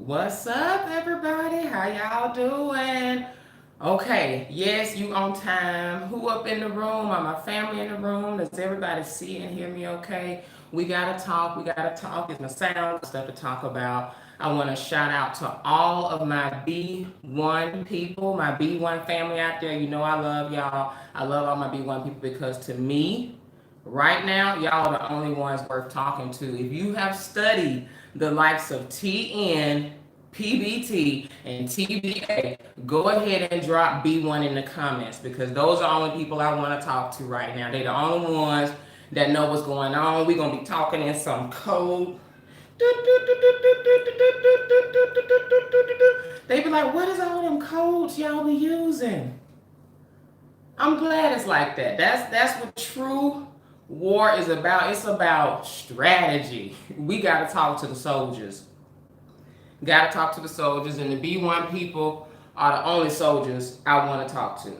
What's up, everybody? How y'all doing? Okay, yes, you on time. Who up in the room? Are my family in the room? Does everybody see and hear me okay? We gotta talk. We gotta talk. It's my sound stuff to talk about. I want to shout out to all of my B1 people, my B1 family out there. You know I love y'all. I love all my B1 people because to me, right now, y'all are the only ones worth talking to. If you have studied the likes of TN, PBT, and TBA, go ahead and drop B1 in the comments because those are the only people I want to talk to right now. They're the only ones that know what's going on. We're going to be talking in some code. They be like, what is all them codes y'all be using? I'm glad it's like that. That's what true war is about. It's about strategy. We got to talk to the soldiers. Got to talk to the soldiers, and the B1 people are the only soldiers I want to talk to.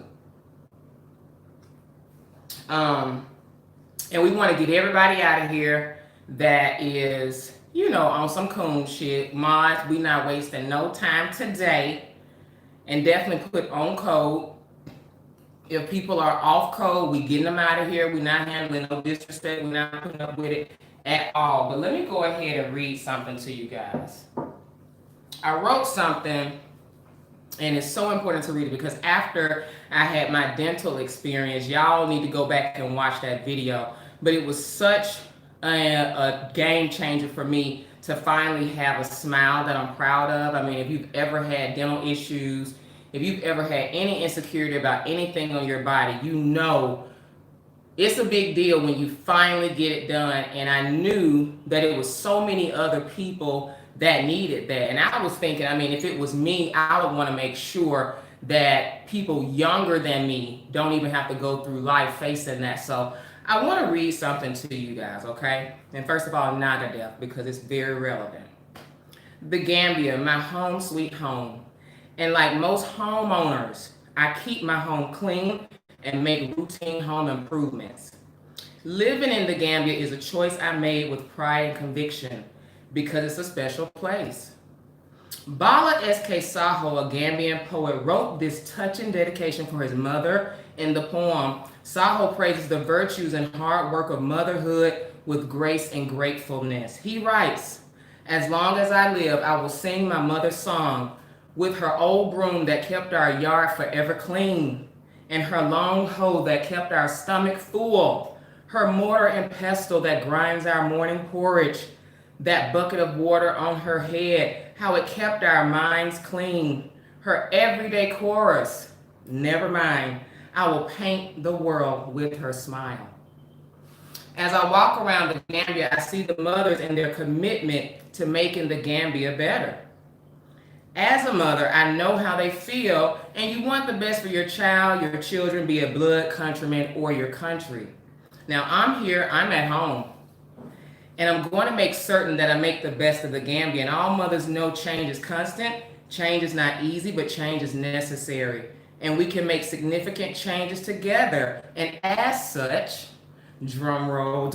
And we want to get everybody out of here that is, on some coon shit. Mods, we not wasting no time today. And definitely put on code. If people are off code, we getting them out of here. We're not handling no disrespect. We're not putting up with it at all. But let me go ahead and read something to you guys. I wrote something, and it's so important to read it because after I had my dental experience, y'all need to go back and watch that video. But it was such a game changer for me to finally have a smile that I'm proud of. I mean, if you've ever had dental issues, if you've ever had any insecurity about anything on your body, you know it's a big deal when you finally get it done. And I knew that it was so many other people that needed that. And I was thinking, I mean, if it was me, I would want to make sure that people younger than me don't even have to go through life facing that. So I want to read something to you guys, okay? And first of all, Nagadev, because it's very relevant. The Gambia, my home sweet home. And like most homeowners, I keep my home clean and make routine home improvements. Living in the Gambia is a choice I made with pride and conviction because it's a special place. Bala S.K. Saho, a Gambian poet, wrote this touching dedication for his mother in the poem. Saho praises the virtues and hard work of motherhood with grace and gratefulness. He writes, as long as I live, I will sing my mother's song with her old broom that kept our yard forever clean, and her long hoe that kept our stomach full, her mortar and pestle that grinds our morning porridge, that bucket of water on her head, how it kept our minds clean, her everyday chorus, never mind, I will paint the world with her smile. As I walk around the Gambia, I see the mothers and their commitment to making the Gambia better. As a mother, I know how they feel, and you want the best for your child, your children, be it blood, countrymen, or your country. Now, I'm here, I'm at home, and I'm going to make certain that I make the best of the Gambia. And all mothers know change is constant, change is not easy, but change is necessary. And we can make significant changes together. And as such, drum roll,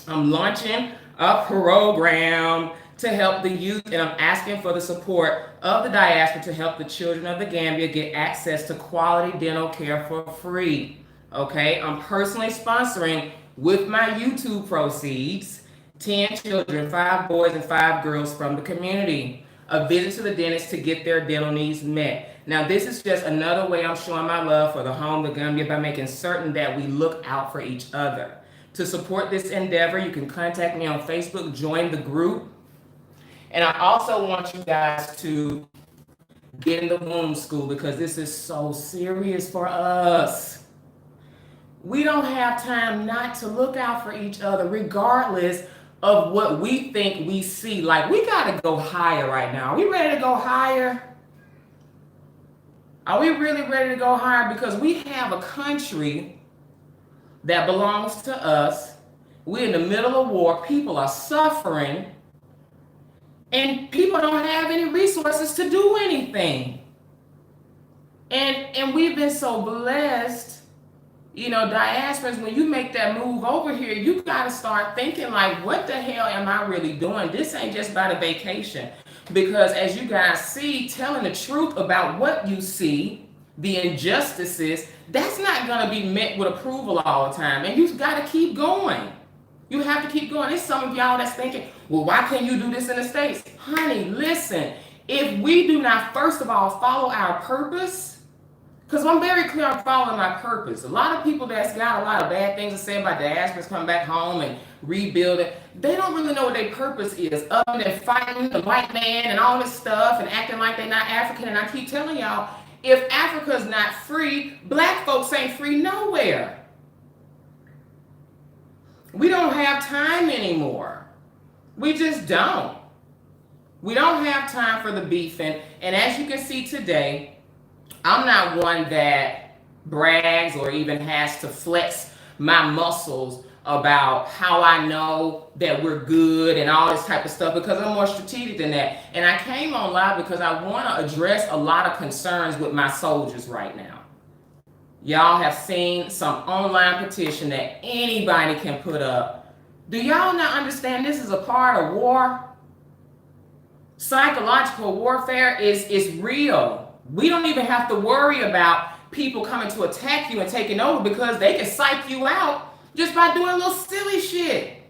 I'm launching a program to help the youth, and I'm asking for the support of the diaspora to help the children of the Gambia get access to quality dental care for free. Okay, I'm personally sponsoring with my YouTube proceeds 10 children, 5 boys and 5 girls from the community, a visit to the dentist to get their dental needs met. Now, this is just another way I'm showing my love for the home of the Gambia by making certain that we look out for each other. To support this endeavor, you can contact me on Facebook, join the group. And I also want you guys to get in the womb school because this is so serious for us. We don't have time not to look out for each other regardless of what we think we see. Like, we got to go higher right now. Are we ready to go higher? Are we really ready to go higher? Because we have a country that belongs to us. We're in the middle of war. People are suffering. And people don't have any resources to do anything. And we've been so blessed Diasporans, when you make that move over here, you got to start thinking like, what the hell am I really doing? This ain't just about a vacation. Because as you guys see, telling the truth about what you see, the injustices, that's not going to be met with approval all the time. And you've got to keep going. You have to keep going. There's some of y'all that's thinking, well, why can't you do this in the States? Honey, listen, if we do not, first of all, follow our purpose, because I'm very clear on following my purpose. A lot of people that's got a lot of bad things to say about diasporas coming back home and rebuilding, they don't really know what their purpose is, other than fighting the white man and all this stuff and acting like they're not African. And I keep telling y'all, if Africa's not free, black folks ain't free nowhere. We don't have time anymore. We just don't. We don't have time for the beefing. And as you can see today, I'm not one that brags or even has to flex my muscles about how I know that we're good and all this type of stuff, because I'm more strategic than that. And I came on live because I want to address a lot of concerns with my soldiers right now. Y'all have seen some online petition that anybody can put up. Do y'all not understand this is a part of war? Psychological warfare is real. We don't even have to worry about people coming to attack you and taking over, because they can psych you out just by doing a little silly shit.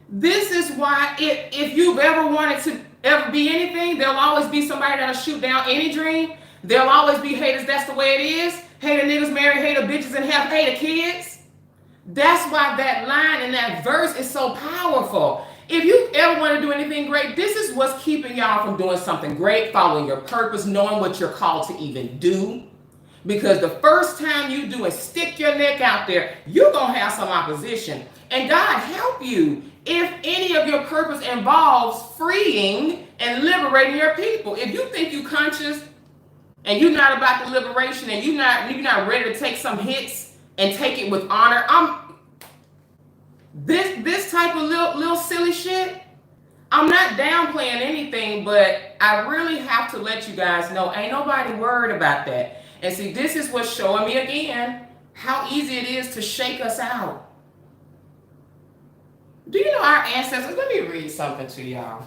This is why if you've ever wanted to ever be anything, there'll always be somebody that'll shoot down any dream. There'll always be haters. That's the way it is. Hater niggas marry hater bitches and have hater kids. That's why that line in that verse is so powerful. If you ever want to do anything great, this is what's keeping y'all from doing something great, following your purpose, knowing what you're called to even do. Because the first time you do and stick your neck out there, you're going to have some opposition. And God help you if any of your purpose involves freeing and liberating your people. If you think you're conscious and you're not about the liberation and you're not ready to take some hits and take it with honor, this type of little silly shit, I'm not downplaying anything, but I really have to let you guys know, ain't nobody worried about that. And see, this is what's showing me again how easy it is to shake us out. Do you know our ancestors? Let me read something to y'all.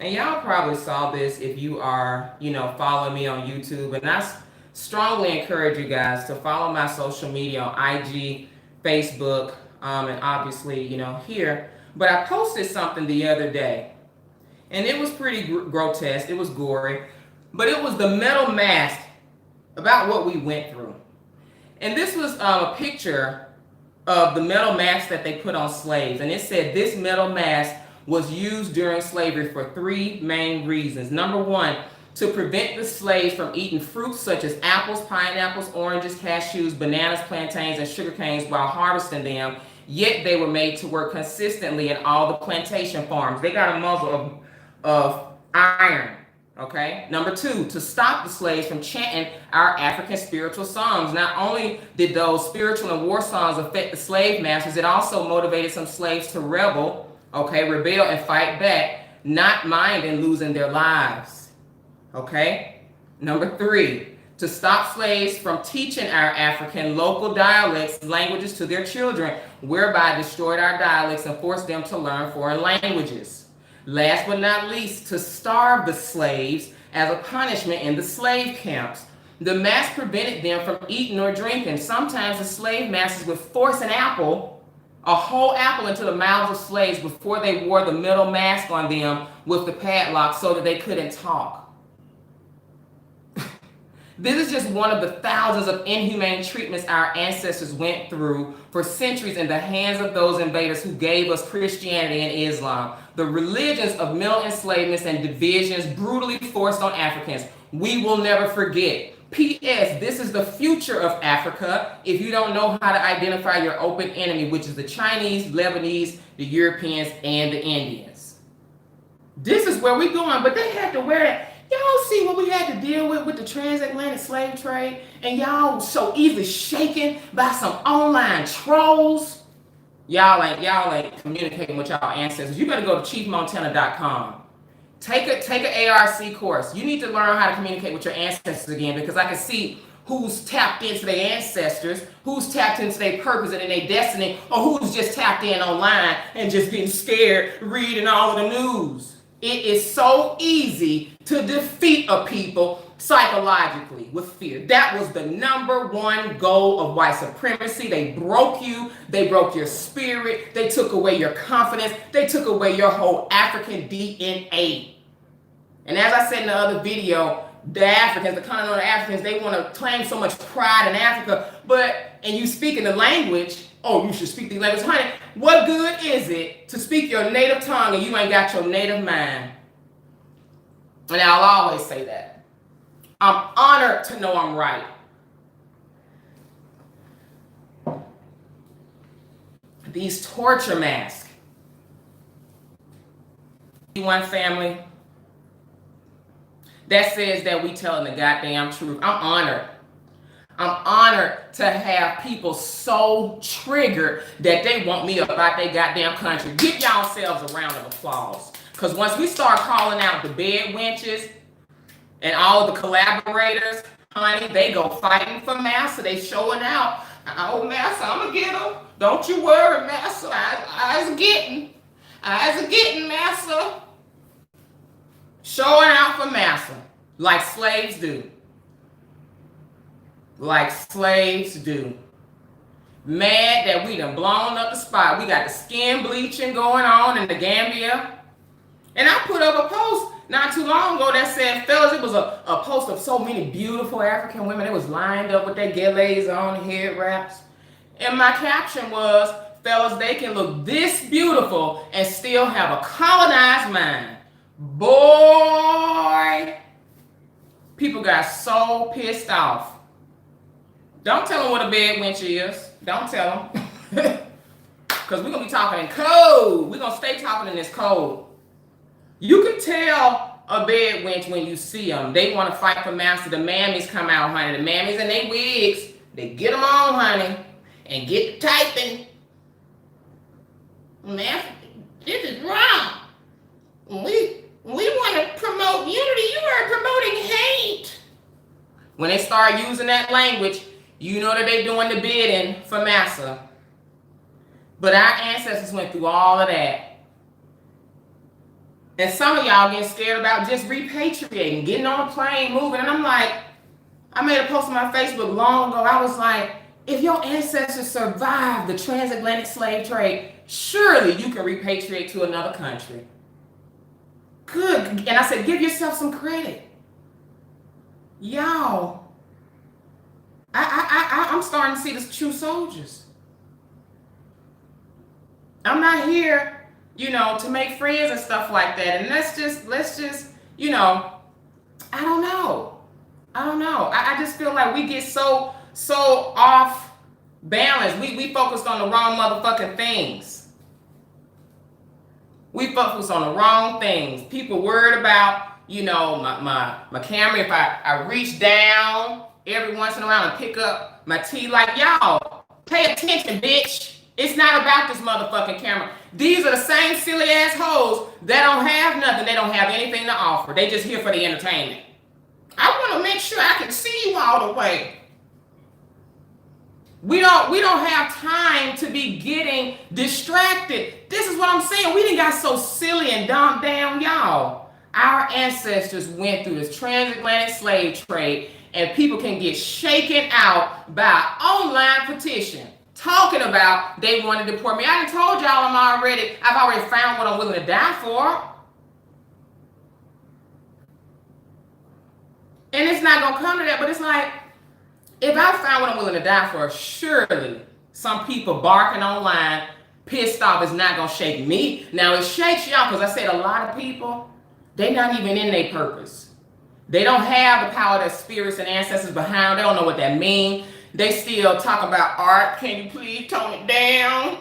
And y'all probably saw this if you are, following me on YouTube. And I strongly encourage you guys to follow my social media on IG, Facebook, and obviously, here. But I posted something the other day, and it was pretty grotesque. It was gory, but it was the metal mask about what we went through. And this was a picture of the metal mask that they put on slaves. And it said this metal mask was used during slavery for 3 main reasons. Number 1, to prevent the slaves from eating fruits such as apples, pineapples, oranges, cashews, bananas, plantains, and sugar canes while harvesting them, yet they were made to work consistently in all the plantation farms. They got a muzzle of iron, okay? Number 2, to stop the slaves from chanting our African spiritual songs. Not only did those spiritual and war songs affect the slave masters, it also motivated some slaves to rebel, rebel and fight back, not minding losing their lives. Okay. Number 3, to stop slaves from teaching our African local dialects, languages to their children, whereby destroyed our dialects and forced them to learn foreign languages. Last but not least, to starve the slaves as a punishment in the slave camps. The mask prevented them from eating or drinking. Sometimes the slave masters would force a whole apple into the mouths of slaves before they wore the metal mask on them with the padlock so that they couldn't talk. This is just one of the thousands of inhumane treatments our ancestors went through for centuries in the hands of those invaders who gave us Christianity and Islam, the religions of mental enslavements and divisions brutally forced on Africans. We will never forget. P.S. This is the future of Africa if you don't know how to identify your open enemy, which is the Chinese, Lebanese, the Europeans, and the Indians. This is where we're going, but they have to wear that. Y'all see what we had to deal with the transatlantic slave trade, and y'all so easily shaken by some online trolls. Y'all ain't communicating with y'all ancestors. You better go to chiefmontana.com. Take an ARC course. You need to learn how to communicate with your ancestors again, because I can see who's tapped into their ancestors, who's tapped into their purpose and in their destiny, or who's just tapped in online and just getting scared reading all of the news. It is so easy to defeat a people psychologically with fear. That was the #1 goal of white supremacy. They broke you. They broke your spirit. They took away your confidence. They took away your whole African DNA. And as I said in the other video, the Africans, the continental Africans, they want to claim so much pride in Africa, and you speak in the language, oh, you should speak the language. Honey, what good is it to speak your native tongue and you ain't got your native mind? And I'll always say that. I'm honored to know I'm right. These torture masks. One family that says that we telling the goddamn truth. I'm honored. I'm honored to have people so triggered that they want me about their goddamn country. Give yourselves a round of applause. Because once we start calling out the bed wenches and all of the collaborators, honey, they go fighting for Massa. They showing out. Oh, Massa, I'm going to get them. Don't you worry, Massa. I's getting, Massa. Showing out for Massa like slaves do. Like slaves do. Mad that we done blown up the spot. We got the skin bleaching going on in the Gambia. And I put up a post not too long ago that said, fellas, it was a post of so many beautiful African women. They was lined up with their gilets on, head wraps. And my caption was, fellas, they can look this beautiful and still have a colonized mind. Boy, people got so pissed off. Don't tell them what a bed wench is. Don't tell them. Because we're going to be talking in code. We're going to stay talking in this code. You can tell a bed wench when you see them. They want to fight for master. The mammies come out, honey. The mammies and they wigs, they get them on, honey, and get the typing. Man, this is wrong. We want to promote unity. You are promoting hate. When they start using that language, you know that they're doing the bidding for massa. But our ancestors went through all of that. And some of y'all getting scared about just repatriating, getting on a plane, moving. And I'm like, I made a post on my Facebook long ago. I was like, if your ancestors survived the transatlantic slave trade, surely you can repatriate to another country. Good. And I said, give yourself some credit. Y'all, I'm starting to see the true soldiers. I'm not here, to make friends and stuff like that. And let's just, I don't know. I just feel like we get so off balance. We focused on the wrong motherfucking things. We focus on the wrong things. People worried about, my camera. If I reach down every once in a while and pick up my tea, like, y'all, pay attention, bitch. It's not about this motherfucking camera. These are the same silly ass hoes that don't have nothing. They don't have anything to offer. They just here for the entertainment. I want to make sure I can see you all the way. We don't have time to be getting distracted. This is what I'm saying. We done got so silly and dumbed down, y'all. Our ancestors went through this transatlantic slave trade, and people can get shaken out by online petition talking about they want to deport me. I done told y'all I've already found what I'm willing to die for. And it's not gonna come to that, but it's like, if I found what I'm willing to die for, surely some people barking online, pissed off, is not going to shake me. Now, it shakes y'all because I said a lot of people, they not even in their purpose. They don't have the power that spirits and ancestors behind. They don't know what that means. They still talk about art. Can you please tone it down?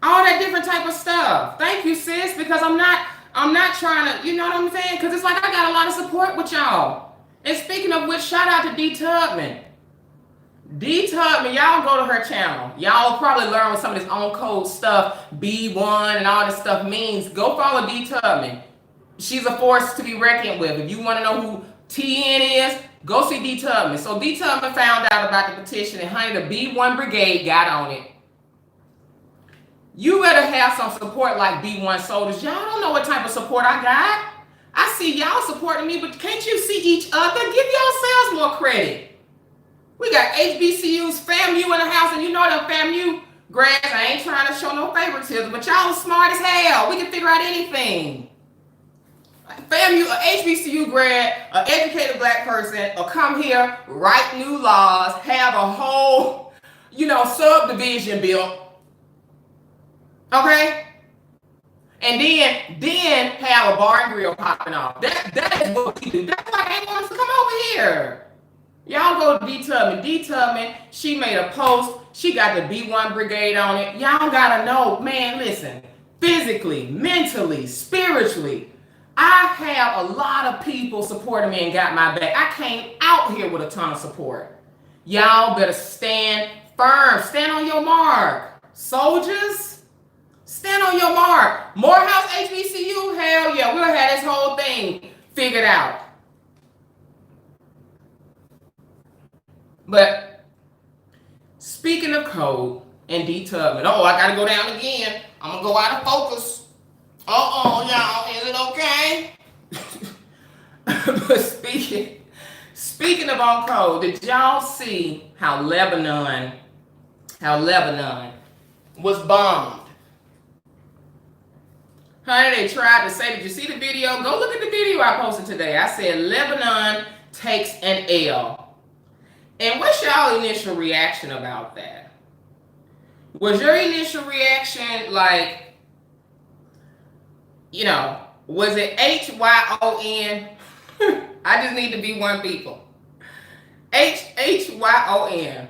All that different type of stuff. Thank you, sis, because I'm not trying to, you know what I'm saying? Because it's like I got a lot of support with y'all. And speaking of which, shout out to D Tubman. D Tubman, y'all go to her channel. Y'all will probably learn what some of this on code stuff, B1 and all this stuff means. Go follow D Tubman. She's a force to be reckoned with. If you want to know who TN is, go see D. Tubman. So D. Tubman found out about the petition, and honey, the B1 Brigade got on it. You better have some support like B1 soldiers. Y'all don't know what type of support I got. I see y'all supporting me, but can't you see each other? Give yourselves more credit. We got HBCUs, FAMU in the house, and you know them FAMU grads. I ain't trying to show no favoritism, but y'all smart as hell. We can figure out anything. FAMU, an HBCU grad, an educated black person, will come here, write new laws, have a whole, subdivision built. Okay? And then have a bar and grill popping off. That is what we do. That's why they want us to come over here. Y'all go to D. Tubman. D. Tubman, she made a post. She got the B1 Brigade on it. Y'all gotta know, man, listen. Physically, mentally, spiritually, I have a lot of people supporting me and got my back. I came out here with a ton of support. Y'all better stand firm. Stand on your mark. Soldiers, stand on your mark. Morehouse HBCU, hell yeah, we'll have this whole thing figured out. But speaking of code and D. Tubman, I gotta go down again. I'm gonna go out of focus. Y'all, is it okay? But speaking of on code, did y'all see how Lebanon was bombed? Honey, they tried to say, did you see the video? Go look at the video I posted today. I said Lebanon takes an L. And what's y'all initial reaction about that? Was your initial reaction like, was it H-Y-O-N? I just need to be one people. H-Y-O-N.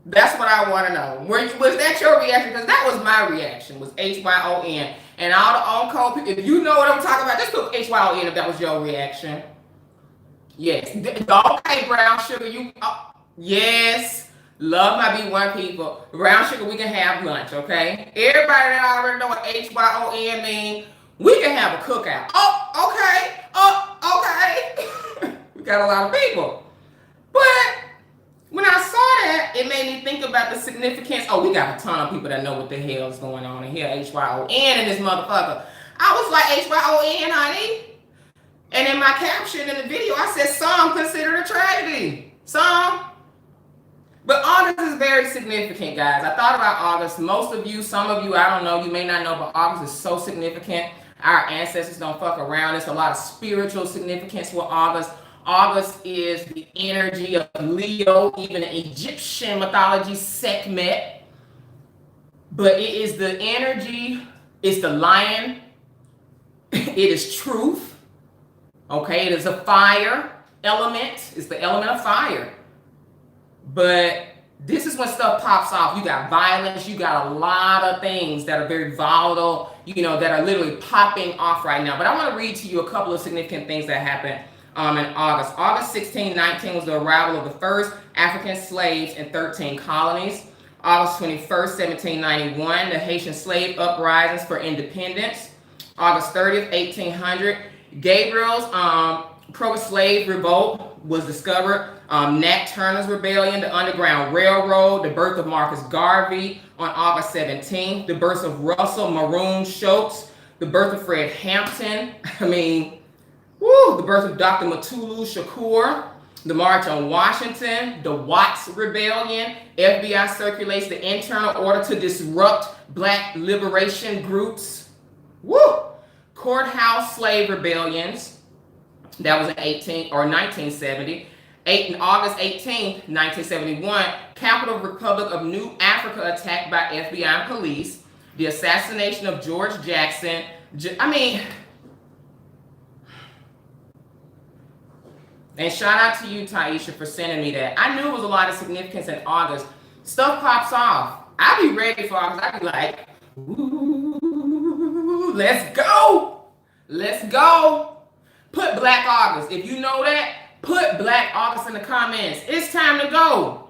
That's what I want to know. Was that your reaction? Because that was my reaction, was H-Y-O-N. And all the on-code people, if you know what I'm talking about, just put H-Y-O-N if that was your reaction. Yes. Okay, brown sugar, yes. Love my B1 people. Brown sugar, we can have lunch, okay? Everybody that already know what H-Y-O-N means, we can have a cookout. Okay. We got a lot of people. But when I saw that, it made me think about the significance. We got a ton of people that know what the hell is going on in here. H-Y-O-N in this motherfucker. I was like, H-Y-O-N, honey. And in my caption in the video, I said, some consider it a tragedy. Some. But August is very significant, guys. I thought about August. Most of you, some of you, I don't know, you may not know, but August is so significant. Our ancestors don't fuck around. There's a lot of spiritual significance with August. August is the energy of Leo, even in Egyptian mythology, Sekhmet. But it is the energy, it's the lion, it is truth, okay? It is a fire element, it's the element of fire. But this is when stuff pops off. You got violence, you got a lot of things that are very volatile, that are literally popping off right now. But I want to read to you a couple of significant things that happened in August. August 1619 was the arrival of the first African slaves in 13 colonies. August 21st, 1791, the Haitian slave uprisings for independence. August 30th, 1800, Gabriel's pro-slave revolt was discovered. Nat Turner's rebellion, the Underground Railroad, the birth of Marcus Garvey on August 17th, the birth of Russell Maroon Schultz, the birth of Fred Hampton, the birth of Dr. Mutulu Shakur, the March on Washington, the Watts Rebellion, FBI circulates the internal order to disrupt black liberation groups, courthouse slave rebellions, that was in 1970. August 18th, 1971, Capital Republic of New Africa attacked by FBI and police, the assassination of George Jackson. And shout out to you, Taisha, for sending me that. I knew it was a lot of significance in August. Stuff pops off. I'll be ready for August. I'll be like, ooh, let's go. Let's go. Put Black August. If you know that, put Black August in the comments. It's time to go.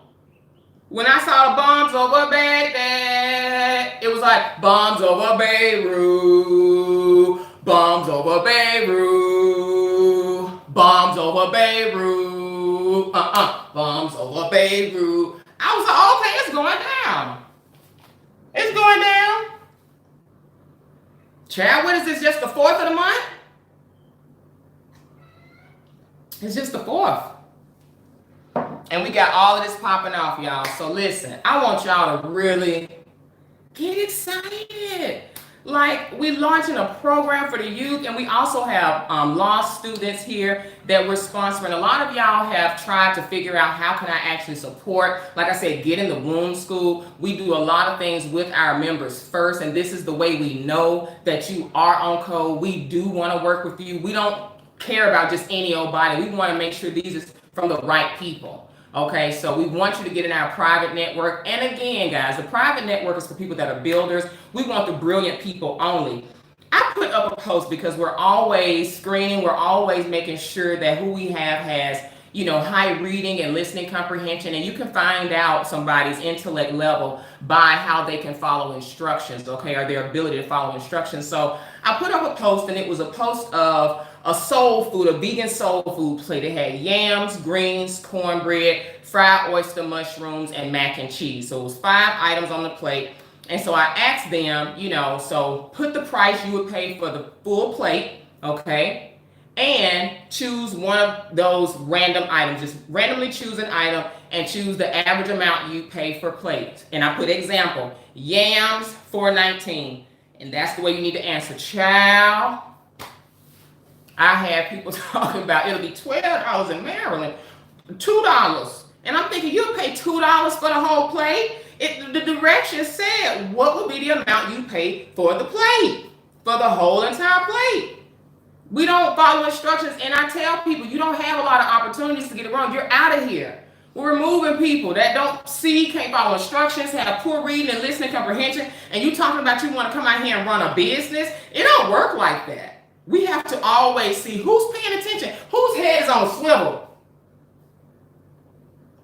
When I saw the bombs over Baghdad, it was like, bombs over Beirut, bombs over Beirut, Bombs over Beirut. Bombs over Beirut. I was like, okay, it's going down. It's going down. Child, what is this? Just the 4th of the month? It's just the 4th. And we got all of this popping off, y'all. So listen, I want y'all to really get excited. Like, we're launching a program for the youth, and we also have law students here that we're sponsoring. A lot of y'all have tried to figure out how can I actually support. Like I said, get in the womb school. We do a lot of things with our members first, and this is the way we know that you are on code. We do want to work with you. We don't care about just any old body. We want to make sure these is from the right people. Okay, so we want you to get in our private network. And again, guys, the private network is for people that are builders. We want the brilliant people only. I put up a post because we're always screening. We're always making sure that who we have has, you know, high reading and listening comprehension. And you can find out somebody's intellect level by how they can follow instructions, okay, or their ability to follow instructions. So I put up a post, and it was a post of a soul food, a vegan soul food plate. It had yams, greens, cornbread, fried oyster mushrooms, and mac and cheese. So it was 5 items on the plate. And so I asked them, you know, so put the price you would pay for the full plate, okay? And choose one of those random items. Just randomly choose an item and choose the average amount you pay for plate. And I put example, yams, $4.19. And that's the way you need to answer. Child, I had people talking about it'll be $12 in Maryland, $2. And I'm thinking, you'll pay $2 for the whole plate? The directions said, what will be the amount you pay for the plate, for the whole entire plate? We don't follow instructions, and I tell people, you don't have a lot of opportunities to get it wrong. You're out of here. We're removing people that don't see, can't follow instructions, have poor reading and listening comprehension, and you talking about you want to come out here and run a business. It don't work like that. We have to always see who's paying attention, whose head is on a swivel.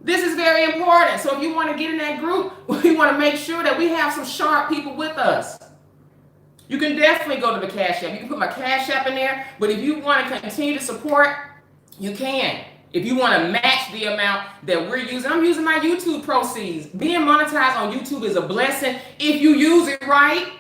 This is very important. So if you want to get in that group, we want to make sure that we have some sharp people with us. You can definitely go to the Cash App. You can put my Cash App in there, but if you want to continue to support, you can. If you want to match the amount that we're using, I'm using my YouTube proceeds. Being monetized on YouTube is a blessing if you use it right.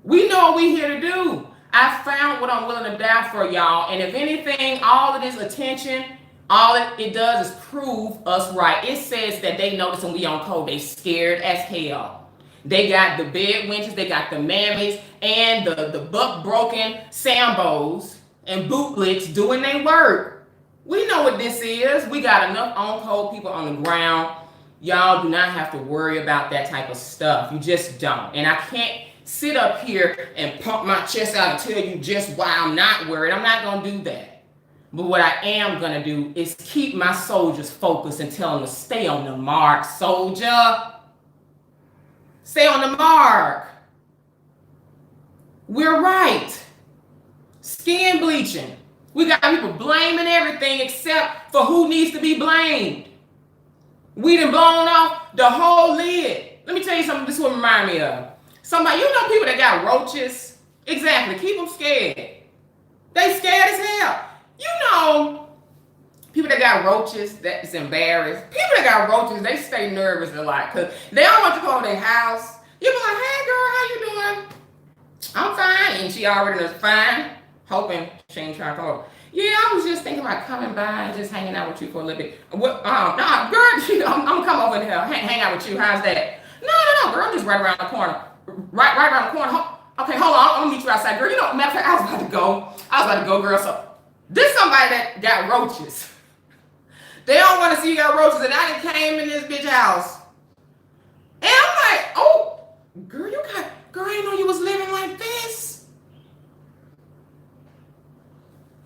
We know what we're here to do. I found what I'm willing to die for, y'all. And if anything, all of this attention, all it does is prove us right. It says that they notice when we on code, they scared as hell. They got the bed winches, they got the mammies, and the buck broken Sambos and bootlets doing their work. We know what this is. We got enough on code people on the ground. Y'all do not have to worry about that type of stuff. You just don't. And I can't sit up here and pump my chest out and tell you just why I'm not worried. I'm not going to do that. But what I am going to do is keep my soldiers focused and tell them to stay on the mark, soldier. Stay on the mark. We're right. Skin bleaching. We got people blaming everything except for who needs to be blamed. We done blown off the whole lid. Let me tell you something. This is what remind me of. Somebody, you know people that got roaches? Exactly. Keep them scared. They scared as hell. You know, people that got roaches, that's embarrassed. People that got roaches, they stay nervous a lot because they don't want to go to their house. You be like, hey girl, how you doing? I'm fine. And she already was fine, hoping she ain't trying to call. Yeah, I was just thinking about coming by and just hanging out with you for a little bit. What? Nah, girl, I'm gonna come over here, hang out with you. How's that? No, girl, I'm just right around the corner. Right around the corner. Okay, hold on. I'm gonna meet you outside, girl. You know, matter of fact, I was about to go, girl. So this somebody that got roaches. They don't want to see you got roaches, and I done came in this bitch house. And I'm like, oh, girl, I didn't know you was living like this.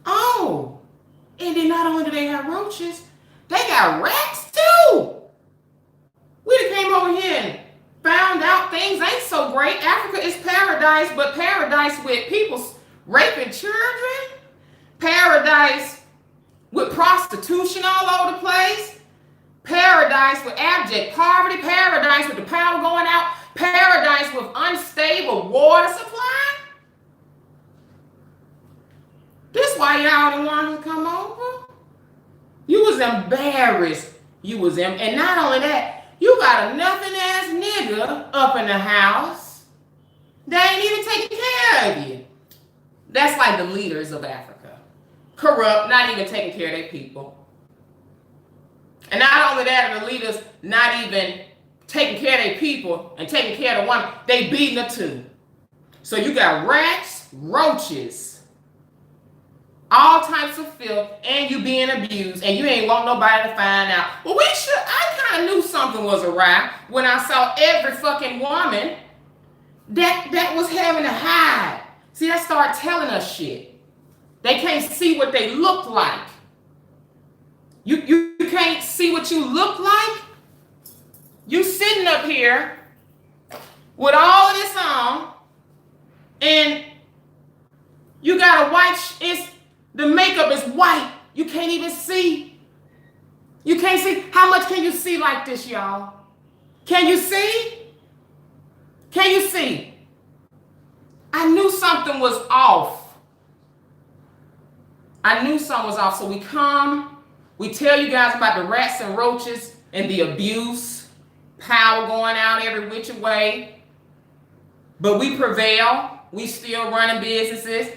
Oh, and then not only do they have roaches, they got rats too. We done came over here and found out things ain't so great. Africa is paradise, but paradise with people raping children, paradise with prostitution all over the place, paradise with abject poverty, paradise with the power going out, paradise with unstable water supply. This is why y'all didn't want to come over? You was embarrassed. You was and not only that, you got a nothing ass nigga up in the house. They ain't even taking care of you. That's like the leaders of Africa. Corrupt, not even taking care of their people. And not only that, the leaders not even taking care of their people and taking care of the woman, they beating her too. So you got rats, roaches, all types of filth, and you being abused, and you ain't want nobody to find out. Well, I kind of knew something was awry when I saw every fucking woman that was having to hide. See, that started telling us shit. They can't see what they look like. You can't see what you look like. You sitting up here with all of this on, and you got a white, the makeup is white. You can't even see. You can't see. How much can you see like this, y'all? Can you see? Can you see? I knew something was off. I knew something was off. So we come, we tell you guys about the rats and roaches and the abuse, power going out every which way. But we prevail. We still running businesses.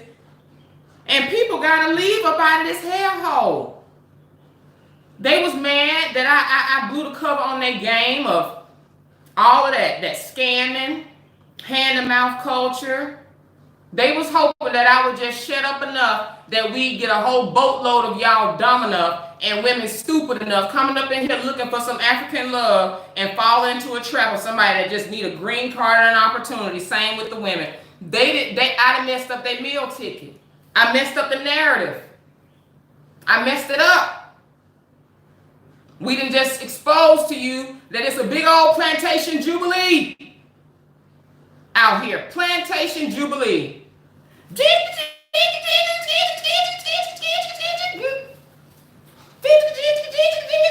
And people gotta leave up out of this hellhole. They was mad that I blew the cover on their game of all of that scamming, hand-to-mouth culture. They was hoping that I would just shut up enough that we'd get a whole boatload of y'all dumb enough and women stupid enough coming up in here looking for some African love and fall into a trap of somebody that just need a green card and an opportunity. Same with the women. I done messed up their meal ticket. I messed up the narrative. I messed it up. We done just exposed to you that it's a big old plantation jubilee out here. Plantation jubilee.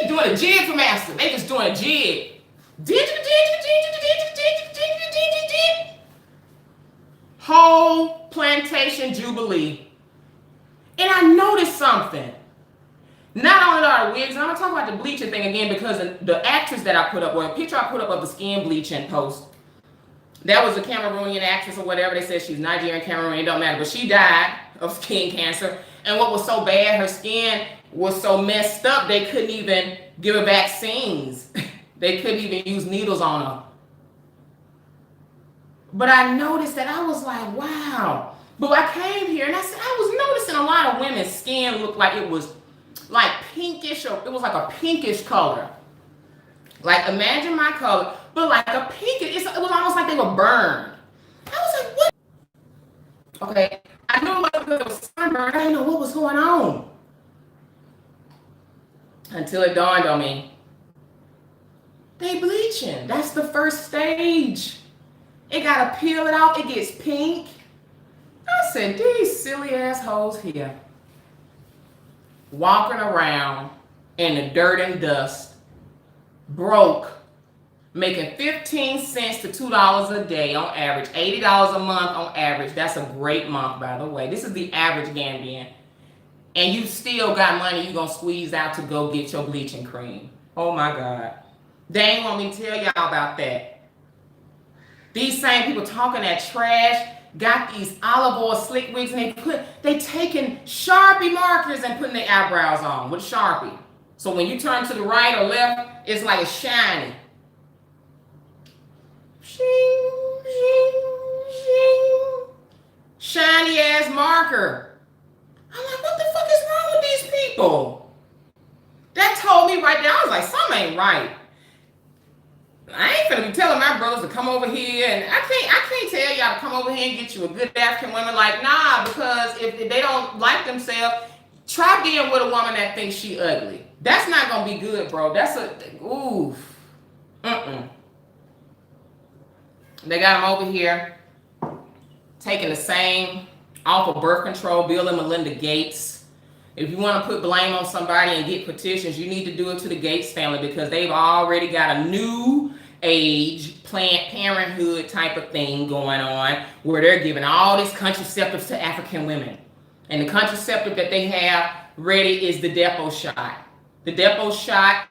Doing a jig for master. They just doing a jig. Whole plantation jubilee. And I noticed something. Not only are the wigs, and I'm gonna talk about the bleaching thing again because the actress that I put up, or a picture I put up of the skin bleaching post, that was a Cameroonian actress or whatever. They said she's Nigerian, Cameroonian, it don't matter. But she died of skin cancer. And what was so bad, her skin was so messed up, they couldn't even give her vaccines. They couldn't even use needles on her. But I noticed that I was like, wow. But I came here and I said, I was noticing a lot of women's skin looked like it was like pinkish, or it was like a pinkish color. Like imagine my color, but like a pinkish, it was almost like they were burned. I was like, what? Okay, I knew it was sunburned. I didn't know what was going on. Until it dawned on me. They bleaching. That's the first stage. It gotta peel it off, it gets pink. I said, these silly assholes here walking around in the dirt and dust, broke, making 15 cents to $2 a day on average, $80 a month on average. That's a great month, by the way. This is the average Gambian. And you still got money you're going to squeeze out to go get your bleaching cream. Oh, my God. They ain't want me to tell y'all about that. These same people talking that trash, got these olive oil slick wigs, and they taking Sharpie markers and putting their eyebrows on with Sharpie. So when you turn to the right or left, it's like it's shiny. Shing, shing, shing. Shiny ass marker. I'm like, what the fuck is wrong with these people? That told me right there, I was like, something ain't right. I ain't finna be telling my brothers to come over here, and I can't tell y'all to come over here and get you a good African woman. Like, nah, because if they don't like themselves, try being with a woman that thinks she ugly. That's not gonna be good, bro. That's oof. They got them over here taking the same off of birth control, Bill and Melinda Gates. If you want to put blame on somebody and get petitions, you need to do it to the Gates family because they've already got a new age Planned Parenthood type of thing going on where they're giving all these contraceptives to African women. And the contraceptive that they have ready is the depot shot. The depot shot,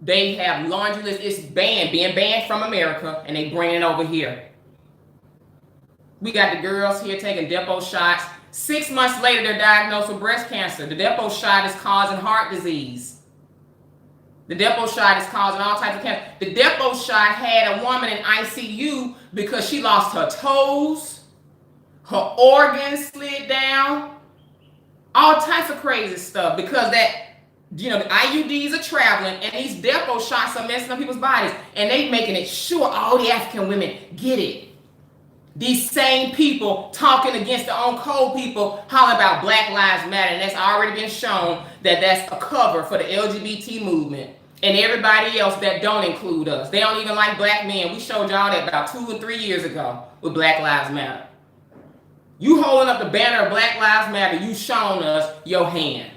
they have laundry list. It's being banned from America, and they bring it over here. We got the girls here taking depot shots. 6 months later, they're diagnosed with breast cancer. The depot shot is causing heart disease. The depot shot is causing all types of cancer. The depot shot had a woman in ICU because she lost her toes, her organs slid down, all types of crazy stuff because the IUDs are traveling and these depot shots are messing up people's bodies, and they making it sure all the African women get it. These same people talking against their own code people, hollering about Black Lives Matter, and that's already been shown that that's a cover for the LGBT movement and everybody else that don't include us. They don't even like black men. We showed y'all that about 2 or 3 years ago with Black Lives Matter. You holding up the banner of Black Lives Matter, you showing us your hand.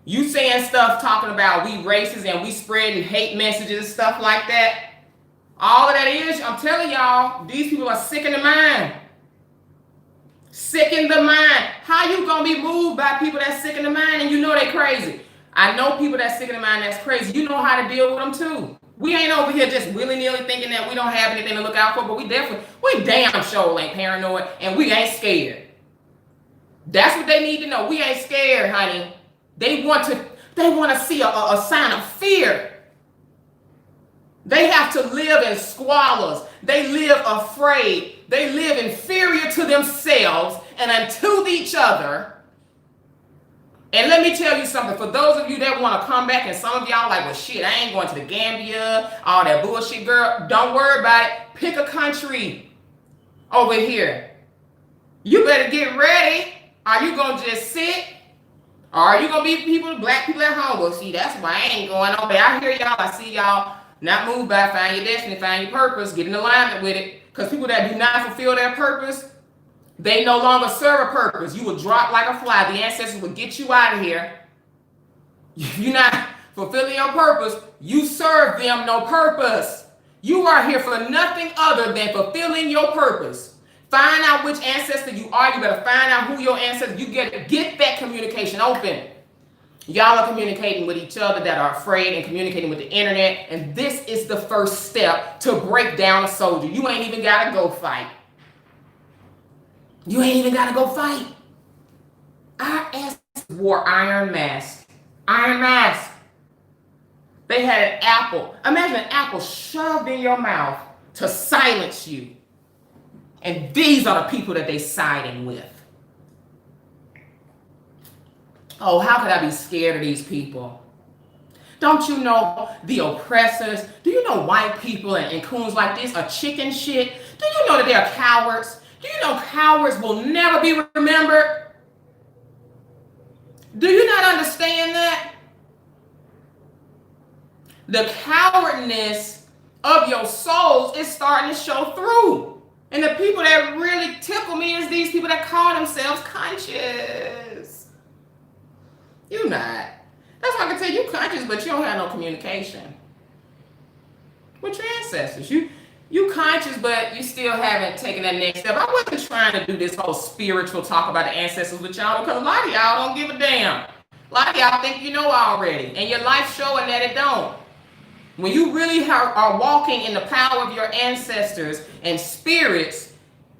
You saying stuff talking about we racist and we spreading hate messages and stuff like that. All of that is, I'm telling y'all, these people are sick in the mind. Sick in the mind. How you gonna be moved by people that's sick in the mind and you know they crazy? I know people that's sick in the mind that's crazy. You know how to deal with them too. We ain't over here just willy-nilly thinking that we don't have anything to look out for, but we damn sure ain't paranoid and we ain't scared. That's what they need to know. We ain't scared, honey. They want to see a sign of fear. They have to live in squalors. They live afraid. They live inferior to themselves and unto each other. And let me tell you something. For those of you that want to come back, and some of y'all like, well, shit, I ain't going to the Gambia, all that bullshit, girl. Don't worry about it. Pick a country over here. You better get ready. Are you going to just sit? Or are you going to be black people at home? Well, see, that's why I ain't going over there. I hear y'all. I see y'all. Not moved by find your destiny, find your purpose, get in alignment with it. Because people that do not fulfill their purpose, they no longer serve a purpose. You will drop like a fly. The ancestors will get you out of here. If you're not fulfilling your purpose, you serve them no purpose. You are here for nothing other than fulfilling your purpose. Find out which ancestor you are. You better find out who your ancestor. You get that communication open. Y'all are communicating with each other that are afraid and communicating with the internet. And this is the first step to break down a soldier. You ain't even got to go fight. You ain't even got to go fight. Our ancestors wore iron masks. Iron masks. They had an apple. Imagine an apple shoved in your mouth to silence you. And these are the people that they siding with. Oh, how could I be scared of these people? Don't you know the oppressors? Do you know white people and coons like this are chicken shit? Do you know that they're cowards? Do you know cowards will never be remembered? Do you not understand that? The cowardness of your souls is starting to show through. And the people that really tickle me is these people that call themselves conscious. You not. That's why I can tell you conscious, but you don't have no communication with your ancestors. You conscious, but you still haven't taken that next step. I wasn't trying to do this whole spiritual talk about the ancestors with y'all because a lot of y'all don't give a damn. A lot of y'all think you know already, and your life showing that it don't. When you really are walking in the power of your ancestors and spirits,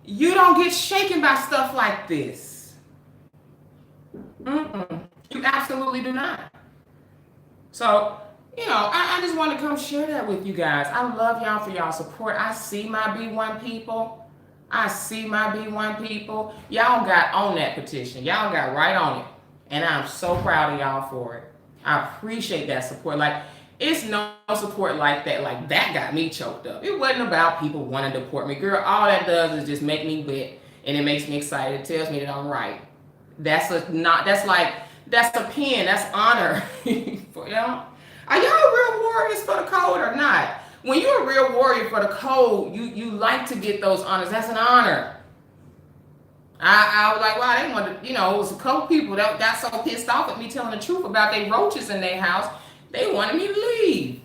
you don't get shaken by stuff like this. You absolutely do not. So, I just want to come share that with you guys. I love y'all for y'all support. I see my B1 people. Y'all got on that petition. Y'all got right on it. And I'm so proud of y'all for it. I appreciate that support. Like, it's no support like that. Like, that got me choked up. It wasn't about people wanting to deport me. Girl, all that does is just make me wet. And it makes me excited. It tells me that I'm right. That's a pen. That's honor. For y'all. Are y'all real warriors for the code or not? When you're a real warrior for the code, you like to get those honors. That's an honor. I was like, wow, they wanted, it was a couple people that got so pissed off at me telling the truth about they roaches in their house. They wanted me to leave.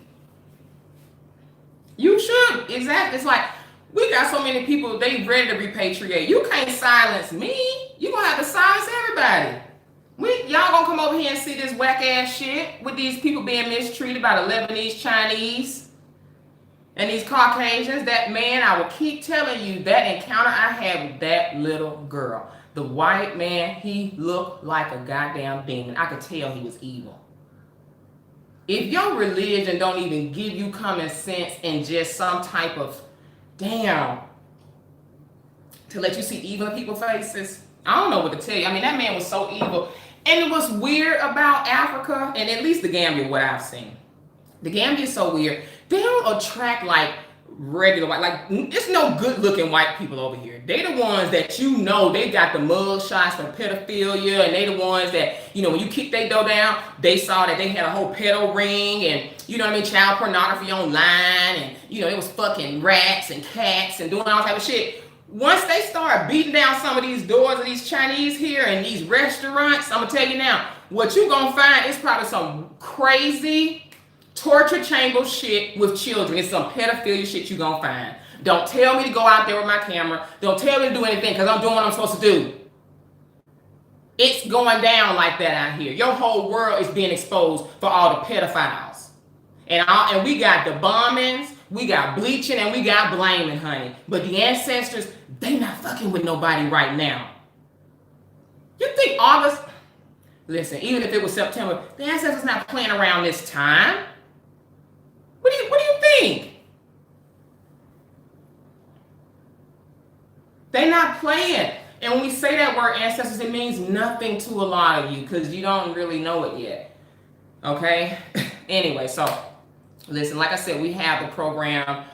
You should. Exactly. It's like We got so many people, they ready to repatriate. You can't silence me. You gonna have to silence everybody. Y'all gonna come over here and see this whack ass shit with these people being mistreated by the Lebanese, Chinese, and these Caucasians. That man, I will keep telling you, that encounter I had with that little girl. The white man, he looked like a goddamn demon. I could tell he was evil. If your religion don't even give you common sense and just some type of, damn, to let you see evil in people's faces, I don't know what to tell you. I mean, that man was so evil. And it was weird about Africa, and at least the Gambia, what I've seen. The Gambia is so weird. They don't attract like regular white, like it's no good looking white people over here. They the ones that, you know, they got the mug shots from pedophilia, and they the ones that, you know, when you kick their door down, they saw that they had a whole pedo ring, and you know what I mean, child pornography online, and you know, it was fucking rats and cats and doing all type of shit. Once they start beating down some of these doors of these Chinese here and these restaurants, I'm gonna tell you now, what you gonna find is probably some crazy torture chamber shit with children. It's some pedophilia shit you gonna find. Don't tell me to go out there with my camera. Don't tell me to do anything, because I'm doing what I'm supposed to do. It's going down like that out here. Your whole world is being exposed for all the pedophiles. And we got the bombings, we got bleaching, and we got blaming, honey. But the ancestors, they not fucking with nobody right now. You think August, listen, even if it was September, the ancestors not playing around this time. What do you think? They not playing. And when we say that word ancestors, it means nothing to a lot of you because you don't really know it yet. Okay? Anyway, so listen, like I said, we have the program,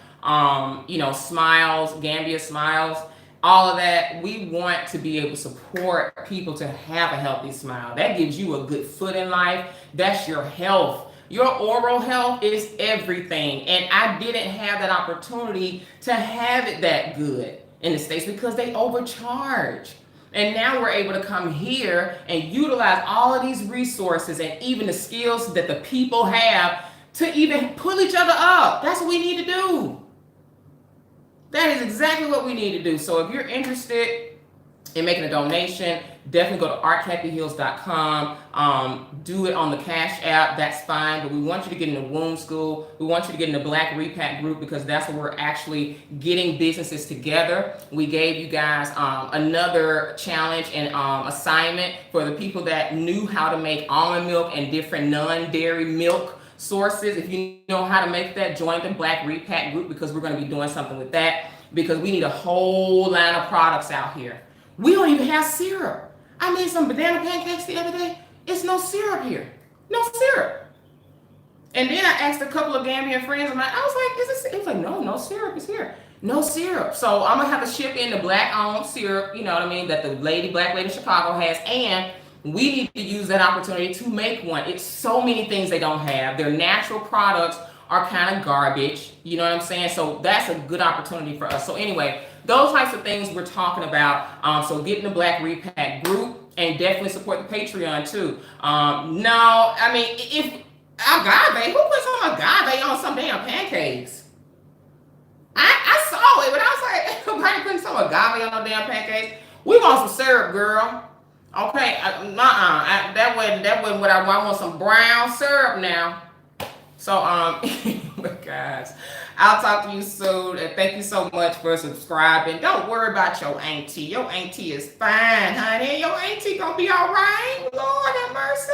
you know, Smiles, Gambia Smiles, all of that. We want to be able to support people to have a healthy smile. That gives you a good foot in life. That's your health. Your oral health is everything. And I didn't have that opportunity to have it that good in the States because they overcharge. And now we're able to come here and utilize all of these resources and even the skills that the people have to even pull each other up. That's what we need to do. That is exactly what we need to do. So if you're interested in making a donation, definitely go to arthappyheals.com. Do it on the Cash App. That's fine. But we want you to get in the womb school. We want you to get in the Black Repack group because that's where we're actually getting businesses together. We gave you guys another challenge and assignment for the people that knew how to make almond milk and different non-dairy milk sources. If you know how to make that, join the Black Repack group because we're going to be doing something with that because we need a whole line of products out here. We don't even have syrup. I made some banana pancakes the other day. It's no syrup here. No syrup. And then I asked a couple of Gambian friends, I was like, is this? It was like, no syrup is here. No syrup. So I'm going to have to ship in the black-owned syrup, you know what I mean, that the Black Lady Chicago has. And we need to use that opportunity to make one. It's so many things they don't have. Their natural products are kind of garbage. You know what I'm saying? So that's a good opportunity for us. So anyway, those types of things we're talking about. So get in the Black Repack group and definitely support the Patreon too. No, I mean, if agave, who puts some agave on some damn pancakes? I saw it, but I was like, nobody putting some agave on no damn pancakes. We want some syrup, girl. Okay, that wasn't what I want. I want some brown syrup now. So, guys, I'll talk to you soon. And thank you so much for subscribing. Don't worry about your auntie. Your auntie is fine, honey. Your auntie gonna be all right. Lord have mercy.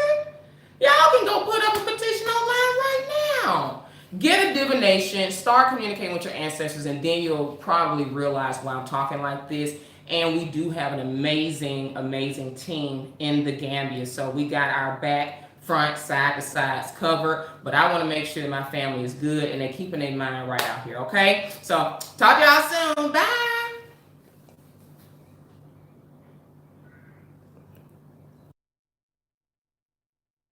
Y'all can go put up a petition online right now. Get a divination. Start communicating with your ancestors, and then you'll probably realize why I'm talking like this. And we do have an amazing, amazing team in the Gambia. So we got our back, front, side to sides covered, but I want to make sure that my family is good and they're keeping their mind right out here, okay? So talk to y'all soon. Bye.